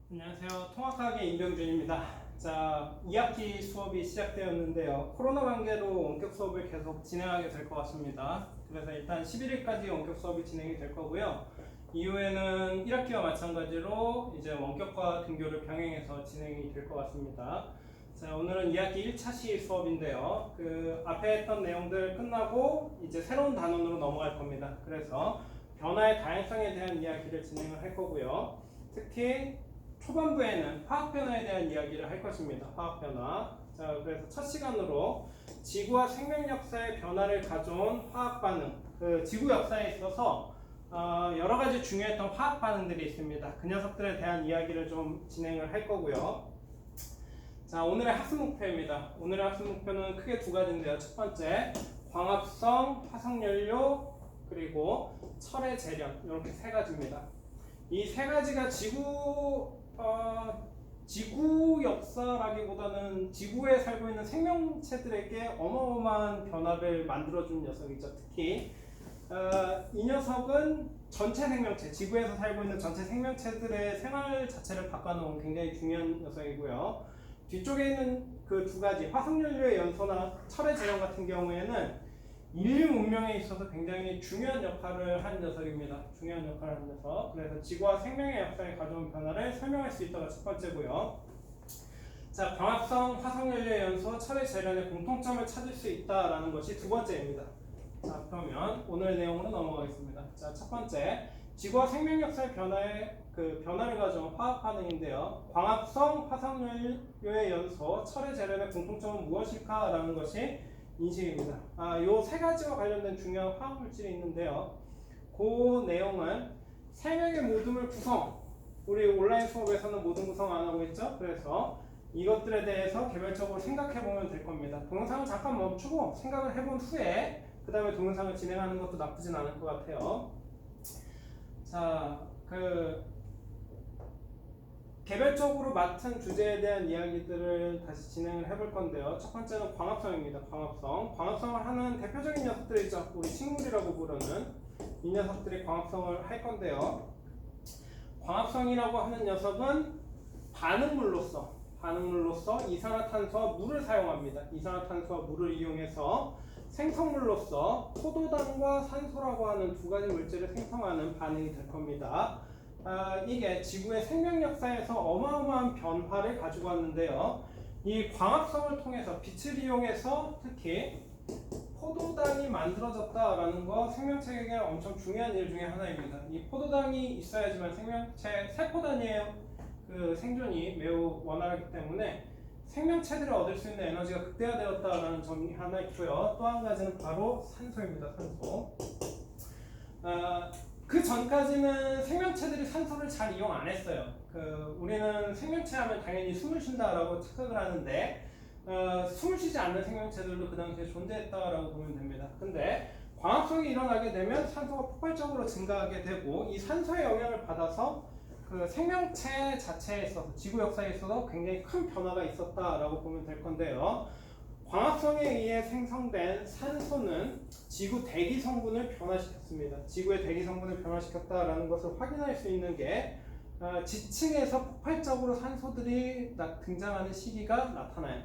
안녕하세요. 통합과학의 임병준입니다. 자, 2학기 수업이 시작되었는데요. 코로나 관계로 원격 수업을 계속 진행하게 될 것 같습니다. 그래서 일단 11일까지 원격 수업이 진행이 될 거고요. 이후에는 1학기와 마찬가지로 이제 원격과 등교를 병행해서 진행이 될 것 같습니다. 자, 오늘은 2학기 1차 시 수업인데요. 그 앞에 했던 내용들 끝나고 이제 새로운 단원으로 넘어갈 겁니다. 그래서 변화의 다양성에 대한 이야기를 진행을 할 거고요. 특히 초반부에는 화학 변화에 대한 이야기를 할 것입니다. 화학 변화. 자, 그래서 첫 시간으로 지구와 생명 역사의 변화를 가져온 화학 반응. 그 지구 역사에 있어서 여러 가지 중요했던 화학 반응들이 있습니다. 그 녀석들에 대한 이야기를 좀 진행을 할 거고요. 자, 오늘의 학습 목표입니다. 오늘의 학습 목표는 크게 두 가지인데요. 첫 번째, 광합성, 화석연료, 그리고 철의 재련. 이렇게 세 가지입니다. 이 세 가지가 지구 역사라기보다는 지구에 살고 있는 생명체들에게 어마어마한 변화를 만들어준 녀석이죠. 특히 이 녀석은 전체 생명체, 지구에서 살고 있는 전체 생명체들의 생활 자체를 바꿔놓은 굉장히 중요한 녀석이고요. 뒤쪽에 있는 그 두 가지, 화석연료의 연소나 철의 재련 같은 경우에는 인류 문명에 있어서 굉장히 중요한 역할을 한 녀석입니다. 중요한 역할을 한 녀석. 그래서 지구와 생명의 역사에 가져온 변화를 설명할 수 있다가 첫 번째고요. 자, 광합성, 화석연료의 연소, 철의 재련의 공통점을 찾을 수 있다라는 것이 두 번째입니다. 자, 그러면 오늘 내용으로 넘어가겠습니다. 자, 첫 번째, 지구와 생명 역사의 변화를 가져온 화학 반응인데요. 광합성, 화석연료의 연소, 철의 재련의 공통점은 무엇일까라는 것이 인식입니다. 요 세 가지와 관련된 중요한 화학 물질이 있는데요. 그 내용은 생명의 모둠을 구성. 우리 온라인 수업에서는 모둠 구성 안 하고 있죠. 그래서 이것들에 대해서 개별적으로 생각해 보면 될 겁니다. 동영상을 잠깐 멈추고 생각을 해본 후에 그 다음에 동영상을 진행하는 것도 나쁘진 않을 것 같아요. 자, 개별적으로 맡은 주제에 대한 이야기들을 다시 진행을 해볼 건데요. 첫 번째는 광합성입니다. 광합성. 광합성을 하는 대표적인 녀석들이죠. 우리 식물이라고 부르는 이 녀석들이 광합성을 할 건데요. 광합성이라고 하는 녀석은 반응물로서 이산화탄소와 물을 사용합니다. 이산화탄소와 물을 이용해서 생성물로서 포도당과 산소라고 하는 두 가지 물질을 생성하는 반응이 될 겁니다. 이게 지구의 생명 역사에서 어마어마한 변화를 가지고 왔는데요. 이 광합성을 통해서 빛을 이용해서 특히 포도당이 만들어졌다라는 거 생명체에게 엄청 중요한 일 중에 하나입니다. 이 포도당이 있어야지만 생명체 세포 단위의 그 생존이 매우 원활하기 때문에 생명체들이 얻을 수 있는 에너지가 극대화되었다라는 점이 하나 있고요. 또 한 가지는 바로 산소입니다. 산소. 그 전까지는 생명체들이 산소를 잘 이용 안 했어요. 우리는 생명체 하면 당연히 숨을 쉰다라고 착각을 하는데 숨을 쉬지 않는 생명체들도 그 당시에 존재했다라고 보면 됩니다. 근데 광합성이 일어나게 되면 산소가 폭발적으로 증가하게 되고 이 산소의 영향을 받아서 그 생명체 자체에 있어서 지구 역사에 있어서 굉장히 큰 변화가 있었다라고 보면 될 건데요. 광합성에 의해 생성된 산소는 지구 대기 성분을 변화시켰습니다. 지구의 대기 성분을 변화시켰다라는 것을 확인할 수 있는 게 지층에서 폭발적으로 산소들이 등장하는 시기가 나타나요.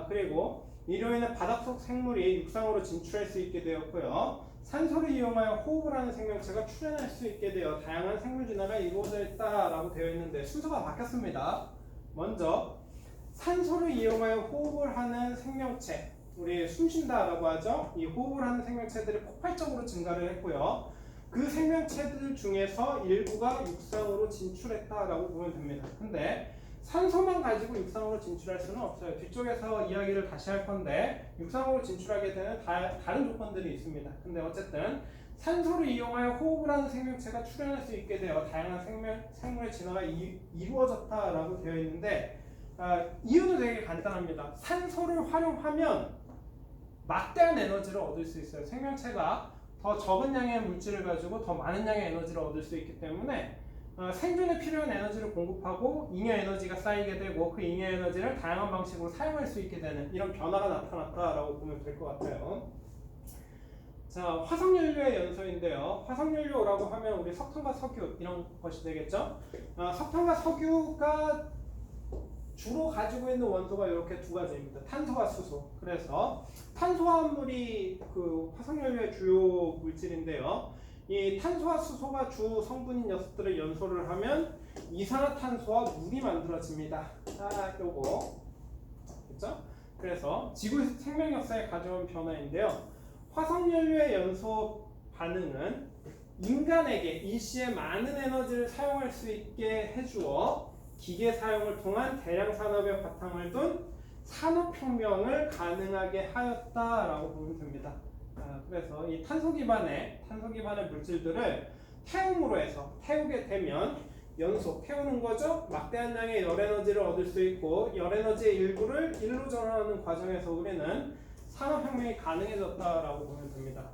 그리고 이로 인해 바닷속 생물이 육상으로 진출할 수 있게 되었고요. 산소를 이용하여 호흡을 하는 생명체가 출현할 수 있게 되어 다양한 생물 진화가 이루어져 있다라고 되어 있는데 순서가 바뀌었습니다. 먼저 산소를 이용하여 호흡을 하는 생명체, 우리 숨쉰다라고 하죠. 이 호흡을 하는 생명체들이 폭발적으로 증가를 했고요. 그 생명체들 중에서 일부가 육상으로 진출했다라고 보면 됩니다. 근데 산소만 가지고 육상으로 진출할 수는 없어요. 뒤쪽에서 이야기를 다시 할 건데 육상으로 진출하게 되는 다른 조건들이 있습니다. 근데 어쨌든 산소를 이용하여 호흡을 하는 생명체가 출현할 수 있게 되어 다양한 생물의 진화가 이루어졌다라고 되어 있는데 이유는 되게 간단합니다. 산소를 활용하면 막대한 에너지를 얻을 수 있어요. 생명체가 더 적은 양의 물질을 가지고 더 많은 양의 에너지를 얻을 수 있기 때문에 생존에 필요한 에너지를 공급하고 잉여 에너지가 쌓이게 되고 그 잉여 에너지를 다양한 방식으로 사용할 수 있게 되는 이런 변화가 나타났다라고 보면 될 것 같아요. 자, 화석연료의 연소인데요. 화석연료라고 하면 우리 석탄과 석유 이런 것이 되겠죠. 석탄과 석유가 주로 가지고 있는 원소가 이렇게 두 가지입니다. 탄소와 수소. 그래서 탄소화물이 그 화석연료의 주요 물질인데요. 이 탄소와 수소가 주 성분인 녀석들을 연소를 하면 이산화탄소와 물이 만들어집니다. 요거 그렇죠? 그래서 지구 생명 역사에 가져온 변화인데요. 화석연료의 연소 반응은 인간에게 일시에 많은 에너지를 사용할 수 있게 해주어 기계 사용을 통한 대량 산업의 바탕을 둔 산업혁명을 가능하게 하였다라고 보면 됩니다. 그래서 이 탄소 기반의 물질들을 태움으로 해서 태우게 되면 연소, 태우는 거죠. 막대한 양의 열에너지를 얻을 수 있고 열에너지의 일부를 일로 전환하는 과정에서 우리는 산업혁명이 가능해졌다라고 보면 됩니다.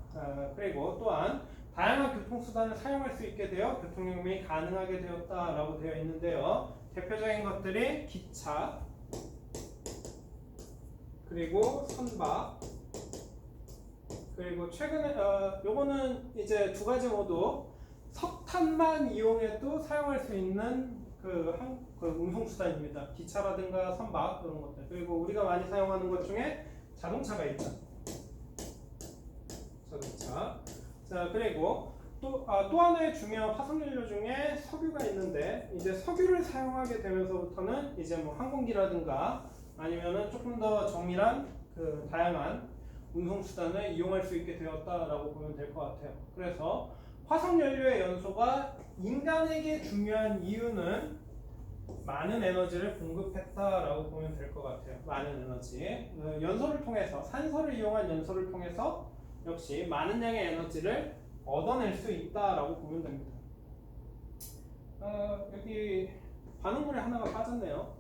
그리고 또한 다양한 교통수단을 사용할 수 있게 되어 교통혁명이 가능하게 되었다라고 되어 있는데요. 대표적인 것들이 기차, 그리고 선박, 그리고 최근에 요거는 이제 두 가지 모두 석탄만 이용해도 사용할 수 있는 그 운송수단입니다. 기차라든가 선박 그런 것들. 그리고 우리가 많이 사용하는 것 중에 자동차가 있죠. 자동차. 자, 그리고 또 하나의 중요한 화석연료 중에 석유가 있는데 이제 석유를 사용하게 되면서부터는 이제 뭐 항공기라든가 아니면은 조금 더 정밀한 그 다양한 운송수단을 이용할 수 있게 되었다라고 보면 될 것 같아요. 그래서 화석연료의 연소가 인간에게 중요한 이유는 많은 에너지를 공급했다라고 보면 될 것 같아요. 많은 에너지. 연소를 통해서 산소를 이용한 연소를 통해서 역시 많은 양의 에너지를 얻어낼 수 있다라고 보면 됩니다. 여기 반응물에 하나가 빠졌네요.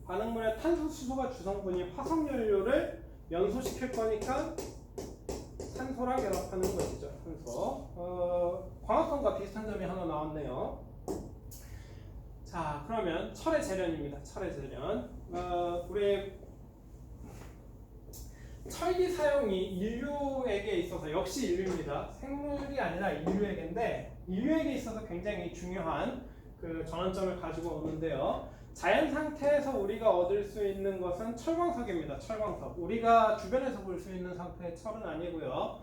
반응물에 탄소, 수소가 주성분인 화석연료를 연소시킬 거니까 산소랑 결합하는 것이죠. 산소. 광합성과 비슷한 점이 하나 나왔네요. 자, 그러면 철의 재련입니다. 철의 재련. 우리 철기 사용이 인류에게 있어서 역시 인류입니다. 생물이 아니라 인류에게인데 인류에게 있어서 굉장히 중요한 그 전환점을 가지고 오는데요. 자연 상태에서 우리가 얻을 수 있는 것은 철광석입니다. 철광석. 우리가 주변에서 볼 수 있는 상태의 철은 아니고요.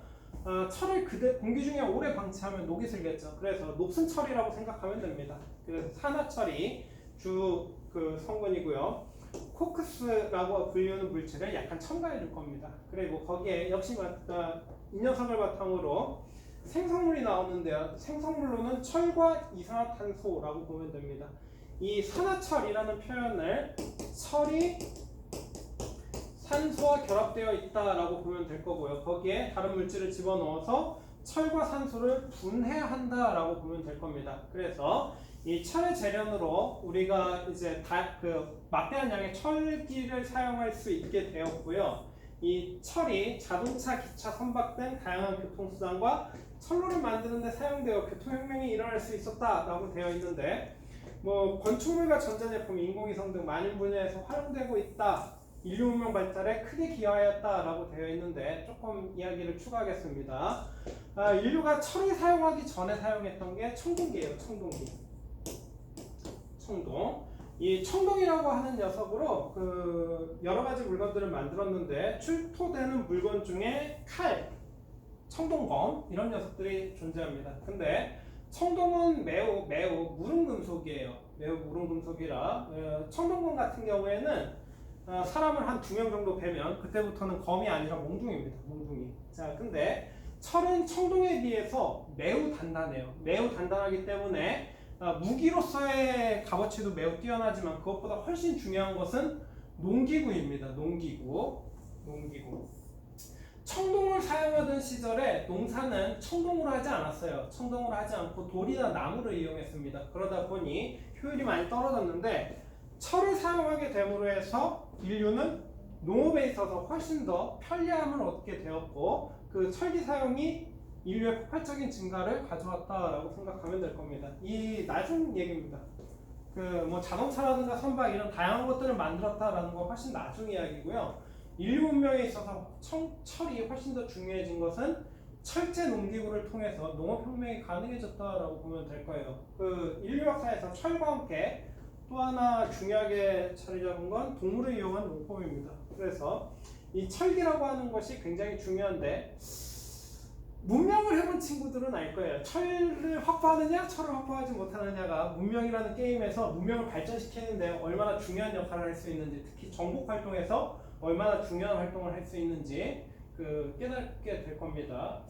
철을 공기 중에 오래 방치하면 녹이 슬겠죠. 그래서 녹슨 철이라고 생각하면 됩니다. 그래서 산화철이 주 그 성분이고요. 코크스라고 불리는 물질을 약간 첨가해 줄 겁니다. 그리고 거기에 역시 이 녀석을 바탕으로 생성물이 나오는데요. 생성물로는 철과 이산화탄소라고 보면 됩니다. 이 산화철이라는 표현을 철이 산소와 결합되어 있다라고 보면 될 거고요. 거기에 다른 물질을 집어넣어서 철과 산소를 분해한다라고 보면 될 겁니다. 그래서 이 철의 재련으로 우리가 이제 막대한 양의 철기를 사용할 수 있게 되었고요. 이 철이 자동차, 기차, 선박 등 다양한 교통수단과 철로를 만드는 데 사용되어 교통혁명이 일어날 수 있었다라고 되어 있는데 뭐 건축물과 전자제품, 인공위성 등 많은 분야에서 활용되고 있다. 인류 문명 발달에 크게 기여하였다라고 되어 있는데 조금 이야기를 추가하겠습니다. 인류가 철을 사용하기 전에 사용했던 게 청동기예요. 청동. 이 청동이라고 하는 녀석으로 그 여러 가지 물건들을 만들었는데 출토되는 물건 중에 칼, 청동검 이런 녀석들이 존재합니다. 근데 청동은 매우 무른 금속이에요. 매우 무른 금속이라 청동검 같은 경우에는 사람을 한 2명 정도 베면 그때부터는 검이 아니라 몽둥이입니다. 몽둥이. 자, 근데 철은 청동에 비해서 매우 단단해요. 매우 단단하기 때문에 무기로서의 값어치도 매우 뛰어나지만 그것보다 훨씬 중요한 것은 농기구입니다. 농기구. 청동을 사용하던 시절에 농사는 청동으로 하지 않았어요. 청동으로 하지 않고 돌이나 나무를 이용했습니다. 그러다 보니 효율이 많이 떨어졌는데 철을 사용하게 됨으로 해서 인류는 농업에 있어서 훨씬 더 편리함을 얻게 되었고 그 철기 사용이 인류의 폭발적인 증가를 가져왔다라고 생각하면 될 겁니다. 이 나중 얘기입니다. 그 뭐 자동차라든가 선박 이런 다양한 것들을 만들었다라는 건 훨씬 나중 이야기고요. 인류 문명에 있어서 철이 훨씬 더 중요해진 것은 철제 농기구를 통해서 농업혁명이 가능해졌다라고 보면 될 거예요. 그 인류 역사에서 철과 함께 또 하나 중요하게 자리 잡은 건 동물을 이용한 농법입니다. 그래서 이 철기라고 하는 것이 굉장히 중요한데 문명을 해본 친구들은 알 거예요. 철을 확보하느냐, 철을 확보하지 못하느냐가 문명이라는 게임에서 문명을 발전시키는데 얼마나 중요한 역할을 할 수 있는지, 특히 정복 활동에서 얼마나 중요한 활동을 할 수 있는지 깨닫게 될 겁니다.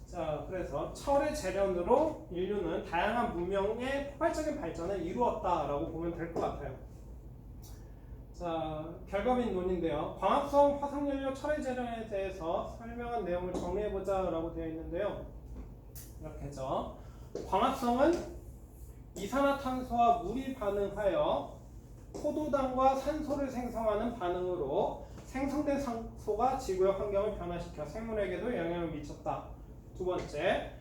자, 그래서 철의 재련으로 인류는 다양한 문명의 포괄적인 발전을 이루었다라고 보면 될 것 같아요. 자, 결과민 논인데요. 광합성 화석연료 철의 재련에 대해서 설명한 내용을 정리해보자 라고 되어 있는데요. 이렇게죠. 광합성은 이산화탄소와 물이 반응하여 포도당과 산소를 생성하는 반응으로 생성된 산소가 지구의 환경을 변화시켜 생물에게도 영향을 미쳤다. 두 번째,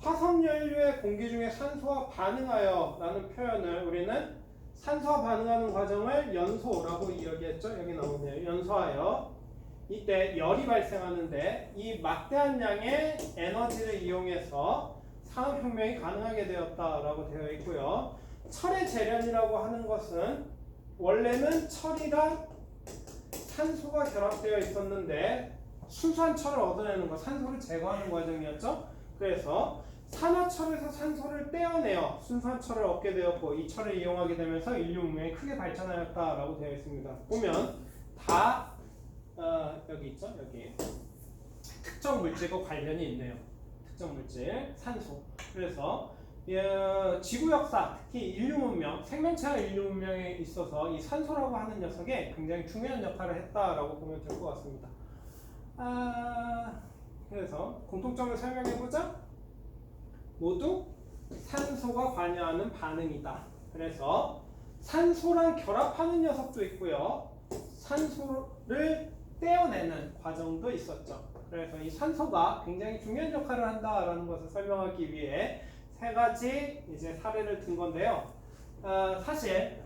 화석연료의 공기 중에 산소와 반응하여 라는 표현을 우리는 산소와 반응하는 과정을 연소라고 이야기했죠. 여기 나오네요. 연소하여 이때 열이 발생하는데 이 막대한 양의 에너지를 이용해서 산업혁명이 가능하게 되었다라고 되어 있고요. 철의 재련이라고 하는 것은 원래는 철이랑 산소가 결합되어 있었는데 순수한 철을 얻어내는 것, 산소를 제거하는 과정이었죠. 그래서 산화철에서 산소를 떼어내어 순수한 철을 얻게 되었고 이 철을 이용하게 되면서 인류 문명이 크게 발전하였다라고 되어 있습니다. 보면 다 여기 있죠. 여기 특정 물질과 관련이 있네요. 특정 물질, 산소. 그래서 지구 역사, 특히 인류 문명, 생명체와 인류 문명에 있어서 이 산소라고 하는 녀석에 굉장히 중요한 역할을 했다라고 보면 될 것 같습니다. 그래서 공통점을 설명해보자. 모두 산소가 관여하는 반응이다. 그래서 산소랑 결합하는 녀석도 있고요. 산소를 떼어내는 과정도 있었죠. 그래서 이 산소가 굉장히 중요한 역할을 한다라는 것을 설명하기 위해 세 가지 이제 사례를 든 건데요. 사실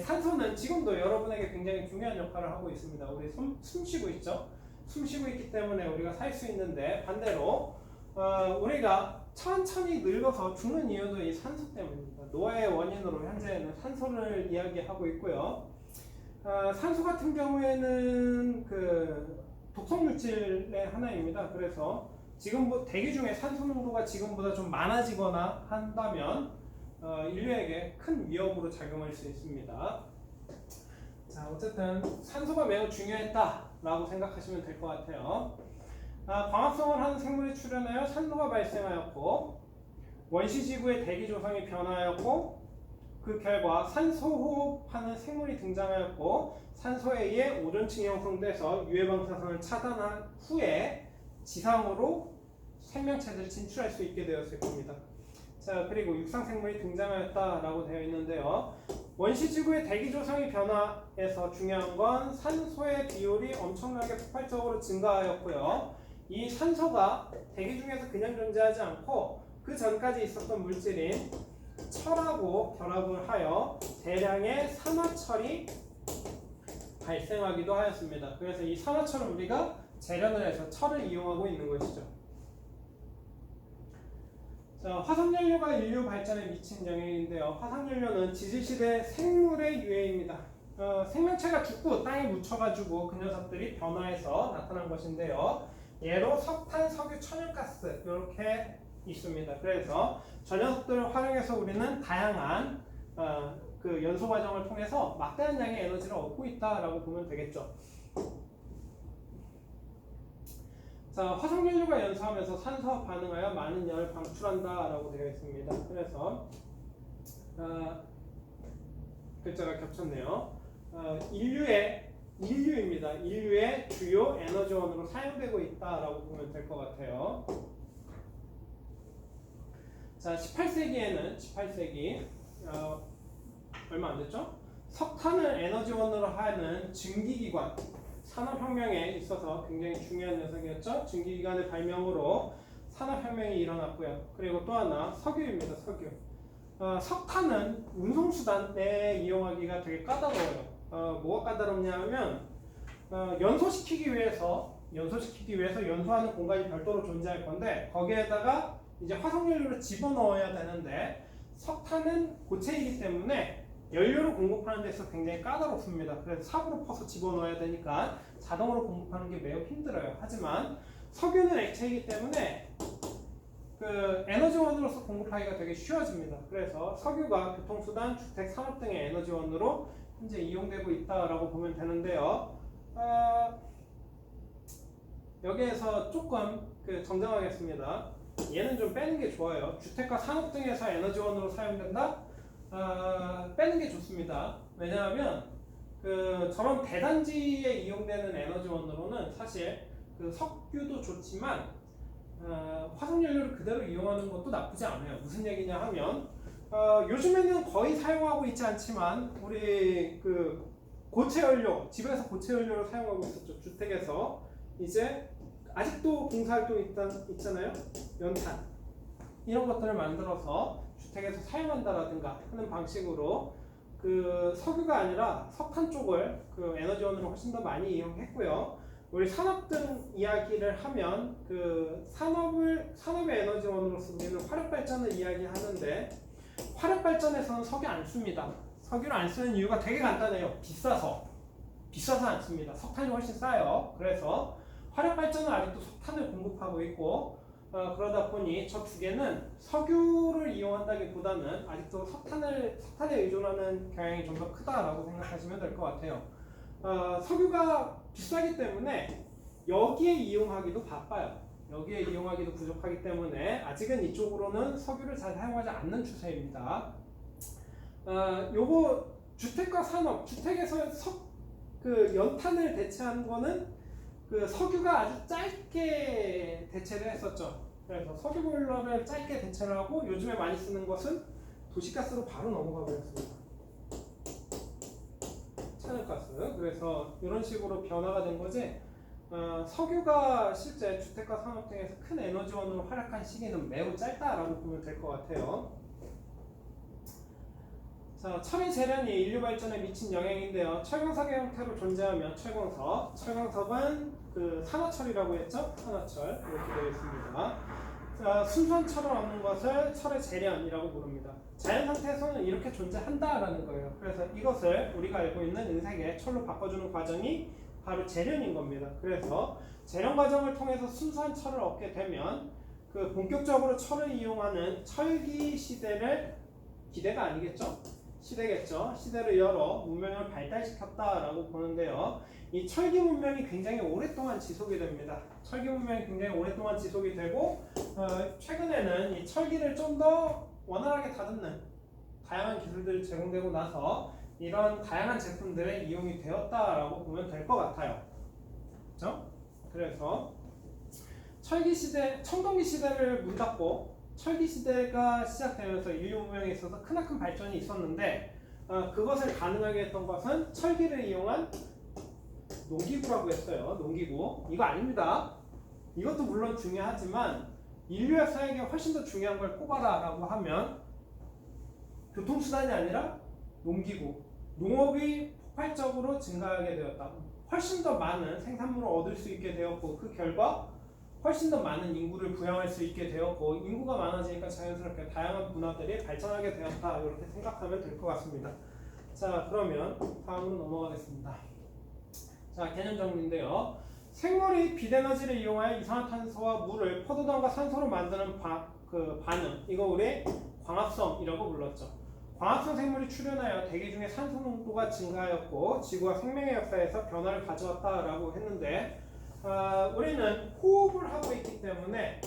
산소는 지금도 여러분에게 굉장히 중요한 역할을 하고 있습니다. 우리 숨 쉬고 있죠. 숨 쉬고 있기 때문에 우리가 살 수 있는데 반대로 우리가 천천히 늙어서 죽는 이유도 이 산소 때문입니다. 노화의 원인으로 현재는 산소를 이야기하고 있고요. 산소 같은 경우에는 그 독성 물질의 하나입니다. 그래서 지금 대기 중에 산소 농도가 지금보다 좀 많아지거나 한다면 인류에게 큰 위협으로 작용할 수 있습니다. 자, 어쨌든 산소가 매우 중요했다라고 생각하시면 될 것 같아요. 광합성을 하는 생물이 출현하여 산소가 발생하였고 원시지구의 대기 조성이 변화하였고 그 결과 산소 호흡하는 생물이 등장하였고 산소에 의해 오존층이 형성돼서 유해방사선을 차단한 후에 지상으로 생명체들을 진출할 수 있게 되었을 겁니다. 자, 그리고 육상생물이 등장하였다라고 되어 있는데요. 원시지구의 대기 조성이 변화해서 중요한 건 산소의 비율이 엄청나게 폭발적으로 증가하였고요. 이 산소가 대기 중에서 그냥 존재하지 않고 그 전까지 있었던 물질인 철하고 결합을 하여 대량의 산화철이 발생하기도 하였습니다. 그래서 이 산화철을 우리가 재련을 해서 철을 이용하고 있는 것이죠. 자, 화석연료가 인류 발전에 미친 영향인데요. 화석연료는 지질시대 생물의 유해입니다. 생명체가 죽고 땅에 묻혀가지고 그 녀석들이 변화해서 나타난 것인데요. 예로 석탄, 석유, 천연가스 이렇게 있습니다. 그래서 저 녀석들을 활용해서 우리는 다양한 그 연소 과정을 통해서 막대한 양의 에너지를 얻고 있다라고 보면 되겠죠. 자, 화석연료가 연소하면서 산소와 반응하여 많은 열을 방출한다라고 되어 있습니다. 그래서 글자가 겹쳤네요. 인류입니다. 인류의 주요 에너지원으로 사용되고 있다라고 보면 될 것 같아요. 자, 18세기 얼마 안 됐죠? 석탄을 에너지원으로 하는 증기기관, 산업혁명에 있어서 굉장히 중요한 녀석이었죠. 증기기관의 발명으로 산업혁명이 일어났고요. 그리고 또 하나 석유입니다. 석유. 석탄은 운송수단에 이용하기가 되게 까다로워요. 뭐가 까다롭냐 하면 연소시키기 위해서 연소시키기 위해서 연소하는 공간이 별도로 존재할 건데 거기에다가 이제 화석연료를 집어넣어야 되는데 석탄은 고체이기 때문에 연료를 공급하는 데서 굉장히 까다롭습니다. 그래서 삽으로 퍼서 집어넣어야 되니까 자동으로 공급하는 게 매우 힘들어요. 하지만 석유는 액체이기 때문에 그 에너지원으로서 공급하기가 되게 쉬워집니다. 그래서 석유가 교통수단, 주택, 산업 등의 에너지원으로 현재 이용되고 있다라고 보면 되는데요. 여기에서 조금 정정하겠습니다. 얘는 좀 빼는 게 좋아요. 주택과 산업 등에서 에너지원으로 사용된다? 빼는 게 좋습니다. 왜냐하면 저런 대단지에 이용되는 에너지원으로는 사실 석유도 좋지만 화석연료를 그대로 이용하는 것도 나쁘지 않아요. 무슨 얘기냐 하면 요즘에는 거의 사용하고 있지 않지만 우리 고체연료, 집에서 고체연료를 사용하고 있었죠. 주택에서 이제 아직도 봉사활동 있잖아요. 연탄 이런 것들을 만들어서 주택에서 사용한다라든가 하는 방식으로 석유가 아니라 석탄 쪽을 에너지원으로 훨씬 더 많이 이용했고요. 우리 산업 등 이야기를 하면 산업의 에너지원으로서 우리는 화력 발전을 이야기하는데 화력 발전에서는 석유 안 씁니다. 석유를 안 쓰는 이유가 되게 간단해요. 비싸서 안 씁니다. 석탄이 훨씬 싸요. 그래서 화력 발전은 아직도 석탄을 공급하고 있고 그러다 보니 저 두 개는 석유를 이용한다기보다는 아직도 석탄에 의존하는 경향이 좀 더 크다라고 생각하시면 될 것 같아요. 석유가 비싸기 때문에 여기에 이용하기도 바빠요. 여기에 이용하기도 부족하기 때문에 아직은 이쪽으로는 석유를 잘 사용하지 않는 추세입니다. 요거 주택과 산업, 주택에서 연탄을 대체한 거는 석유가 아주 짧게 대체를 했었죠. 그래서 석유 보일러를 짧게 대체를 하고 요즘에 많이 쓰는 것은 도시가스로 바로 넘어가 버렸습니다. 천연가스. 그래서 이런 식으로 변화가 된 거지. 석유가 실제 주택과 산업 등에서 큰 에너지원으로 활약한 시기는 매우 짧다라고 보면 될 것 같아요. 자, 철의 재련이 인류 발전에 미친 영향인데요. 철광석의 형태로 존재하면 철광석은 산화철이라고 했죠? 산화철 이렇게 되어 있습니다. 자, 순수한 철을 얻는 것을 철의 재련이라고 부릅니다. 자연 상태에서는 이렇게 존재한다라는 거예요. 그래서 이것을 우리가 알고 있는 은색의 철로 바꿔주는 과정이 바로 재련인 겁니다. 그래서 재련 과정을 통해서 순수한 철을 얻게 되면 본격적으로 철을 이용하는 철기 시대를 기대가 아니겠죠? 시대겠죠. 시대를 열어 문명을 발달시켰다라고 보는데요. 이 철기 문명이 굉장히 오랫동안 지속이 됩니다. 철기 문명이 굉장히 오랫동안 지속이 되고 최근에는 이 철기를 좀 더 원활하게 다듬는 다양한 기술들이 제공되고 나서 이런 다양한 제품들에 이용이 되었다라고 보면 될 것 같아요. 그렇죠? 그래서 철기 시대, 청동기 시대를 문 닫고 철기 시대가 시작되면서 인류 문명에 있어서 크나큰 발전이 있었는데 그것을 가능하게 했던 것은 철기를 이용한 농기구라고 했어요. 농기구. 이거 아닙니다. 이것도 물론 중요하지만 인류 역사에게 훨씬 더 중요한 걸 꼽아라 라고 하면 교통수단이 아니라 농기구. 농업이 폭발적으로 증가하게 되었다. 훨씬 더 많은 생산물을 얻을 수 있게 되었고 그 결과 훨씬 더 많은 인구를 부양할 수 있게 되었고 인구가 많아지니까 자연스럽게 다양한 문화들이 발전하게 되었다 이렇게 생각하면 될 것 같습니다. 자, 그러면 다음으로 넘어가겠습니다. 자, 개념 정리인데요. 생물이 빛에너지를 이용하여 이산화탄소와 물을 포도당과 산소로 만드는 반응, 이거 우리 광합성이라고 불렀죠. 광합성 생물이 출현하여 대기 중에 산소 농도가 증가하였고 지구와 생명의 역사에서 변화를 가져왔다라고 했는데 우리는 호흡을 하고 있기 때문에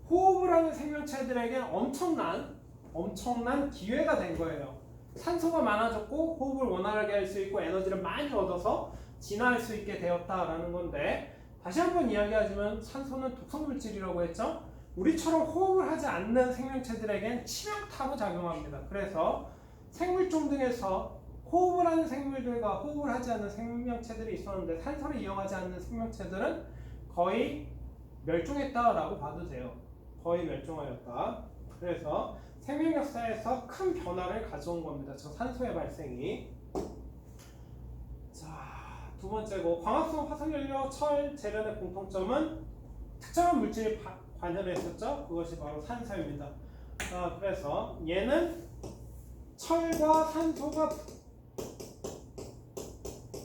호흡을 하는 생명체들에게 엄청난 기회가 된 거예요. 산소가 많아졌고 호흡을 원활하게 할 수 있고 에너지를 많이 얻어서 진화할 수 있게 되었다라는 건데 다시 한번 이야기하지만 산소는 독성물질이라고 했죠. 우리처럼 호흡을 하지 않는 생명체들에겐 치명타로 작용합니다. 그래서 생물종 등에서 호흡을 하는 생물들과 호흡을 하지 않는 생명체들이 있었는데 산소를 이용하지 않는 생명체들은 거의 멸종했다라고 봐도 돼요. 거의 멸종하였다. 그래서 생명 역사에서 큰 변화를 가져온 겁니다. 저 산소의 발생이. 자, 두 번째고 광합성 화석연료 철 재련의 공통점은 특정한 물질이 관여를 했었죠. 그것이 바로 산소입니다. 그래서 얘는 철과 산소가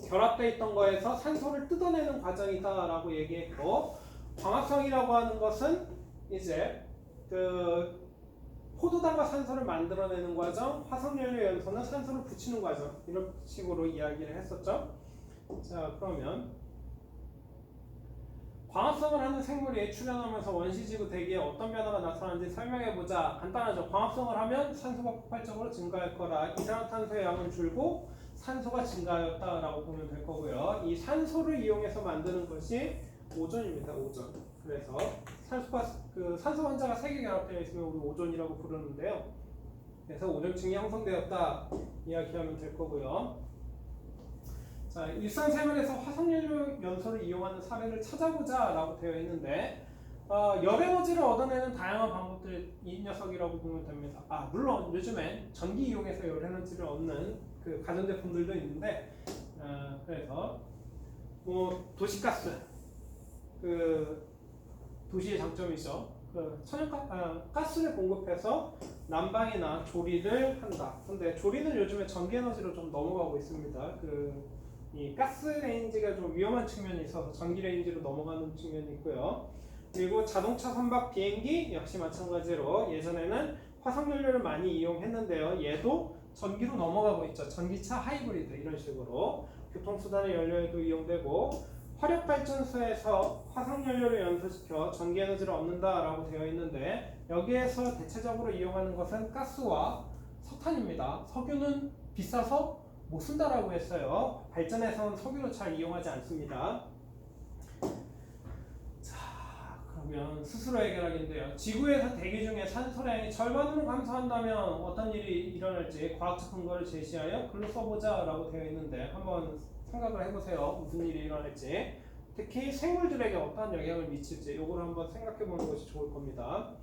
결합되어 있던 거에서 산소를 뜯어내는 과정이다라고 얘기했고, 광합성이라고 하는 것은 이제 그 포도당과 산소를 만들어내는 과정, 화석연료 연소는 산소를 붙이는 과정, 이런 식으로 이야기를 했었죠. 자, 그러면 광합성을 하는 생물이 출현하면서 원시지구 대기에 어떤 변화가 나타나는지 설명해보자. 간단하죠. 광합성을 하면 산소가 폭발적으로 증가할 거라. 이산화탄소의 양은 줄고 산소가 증가하였다라고 보면 될 거고요. 이 산소를 이용해서 만드는 것이 오존입니다. 오존. 그래서 산소 원자가 3개 결합되어 있으면 우리 오존이라고 부르는데요. 그래서 오존층이 형성되었다 이야기하면 될 거고요. 자, 일상생활에서 화석연료 연소를 이용하는 사례를 찾아보자라고 되어 있는데, 열에너지를 얻어내는 다양한 방법들이 이 녀석이라고 보면 됩니다. 물론 요즘엔 전기 이용해서 열에너지를 얻는 그 가전제품들도 있는데, 그래서 뭐 도시가스, 그 도시의 장점이죠. 그 가스를 공급해서 난방이나 조리를 한다. 근데 조리는 요즘에 전기에너지로 좀 넘어가고 있습니다. 이 가스레인지가 좀 위험한 측면이 있어서 전기레인지로 넘어가는 측면이 있고요. 그리고 자동차 선박 비행기 역시 마찬가지로 예전에는 화석연료를 많이 이용했는데요. 얘도 전기로 넘어가고 있죠. 전기차 하이브리드 이런 식으로 교통수단의 연료에도 이용되고, 화력발전소에서 화석연료를 연소시켜 전기에너지를 얻는다라고 되어 있는데, 여기에서 대체적으로 이용하는 것은 가스와 석탄입니다. 석유는 비싸서 못 쓴다라고 했어요. 발전에서는 석유를 잘 이용하지 않습니다. 자, 그러면 스스로 해결하기인데요. 지구에서 대기 중에 산소량이 절반으로 감소한다면 어떤 일이 일어날지 과학적 근거를 제시하여 글로 써보자라고 되어 있는데, 한번 생각을 해보세요. 무슨 일이 일어날지, 특히 생물들에게 어떤 영향을 미칠지 이걸 한번 생각해보는 것이 좋을 겁니다.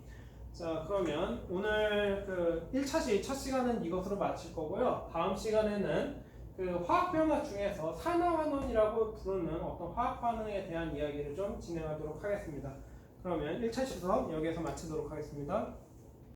자, 그러면 오늘 그 1차, 2차 시간은 이것으로 마칠 거고요. 다음 시간에는 그 화학 변화 중에서 산화환원이라고 부르는 어떤 화학 반응에 대한 이야기를 좀 진행하도록 하겠습니다. 그러면 1차 시간 여기에서 마치도록 하겠습니다.